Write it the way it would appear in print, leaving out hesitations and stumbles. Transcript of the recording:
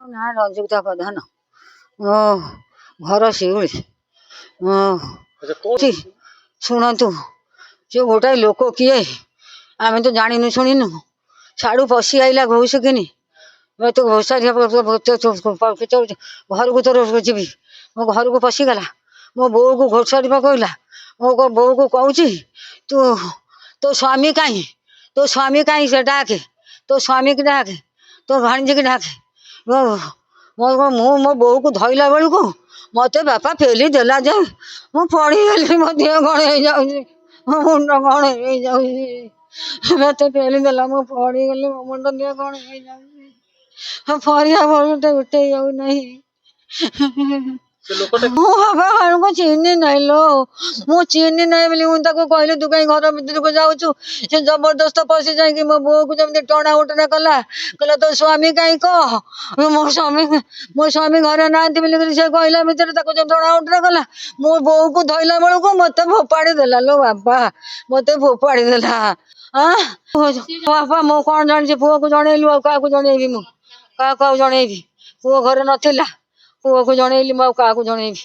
ନା ରଞ୍ଜୁକ୍ତା ପ୍ରଧାନ ଘର ଶିଉଳି। ଶୁଣନ୍ତୁ ସେ ଗୋଟାଏ ଲୋକ କିଏ ଆମେ ତ ଜାଣିନୁ ଶୁଣିନୁ ଛାଡ଼ୁ ପଶି ଆଇଲା ଘୋଷକିନି ତୁ ଘୋଷାରିଆ ଘରକୁ ତୋର ଯିବି ମୋ ଘରକୁ ପଶିଗଲା ମୋ ବୋଉକୁ ଘୋଷାରିବା କହିଲା ମୋ ବୋଉକୁ କହୁଛି ତୁ ତୋ ସ୍ୱାମୀ କାହିଁ ସେ ଡାକେ ତୋ ସ୍ୱାମୀକି ଡାକେ ତୋ ଭାଣିଜିକି ଡାକେ ମୁଁ ମୋ ବୋଉକୁ ଧଇଲା ବେଳକୁ ମତେ ବାପା ପେଲି ଦେଲା ଯେ ମୁଁ ପଡ଼ିଗଲି ମୋ ଦେହ କଣ ହେଇଯାଉଛି ମୋ ମୁଣ୍ଡ କଣ ହେଇଯାଉଛି ମତେ ପେଲି ଦେଲା ମୁଁ ପଡ଼ିଗଲି ମୋ ମୁଣ୍ଡ ଦେହ କଣ ହେଇଯାଉଛି ପରିବା ଗୋଟେ ଉଠେଇ ଯାଉନାହିଁ ମୁଁ ବାପା ଘରକୁ ଚିହ୍ନି ନାହିଁ ଲୋ ମୁଁ ଚିହ୍ନି ନାହିଁ ବୋଲି ମୁଁ ତାକୁ କହିଲି ତୁ କାହିଁ ଘର ଭିତରକୁ ଯାଉଛୁ ସେ ଜବରଦସ୍ତ ପଶି ଯାଇକି ମୋ ବୋଉକୁ ଯେମିତି ଟଣା ଉଟଣା କଲା କହିଲା ତୋ ସ୍ୱାମୀ କାହିଁ କହ ମୋ ସ୍ୱାମୀ ଘରେ ନାହାନ୍ତି ବୋଲିକରି ସେ କହିଲା ଭିତରେ ତାକୁ ଯୋଉ ଟଣା ଉଟଣା କଲା ମୋ ବୋଉକୁ ଧଇଲା ବେଳକୁ ମତେ ଫୋପାଡ଼ି ଦେଲା ଲୋ ବାପା ମତେ ଫୋପାଡ଼ି ଦେଲା ବାପା ମୁଁ କଣ ଜାଣିଛି ପୁଅକୁ ଜଣେଇଲୁ ଆଉ କାହାକୁ ଜଣେଇବି ମୁଁ କାହାକୁ ଆଉ ଜଣେଇବି ପୁଅ ଘରେ ନଥିଲା ପୁଅକୁ ଜଣେଇଲି ମୁଁ ଆଉ କାହାକୁ ଜଣେଇବି।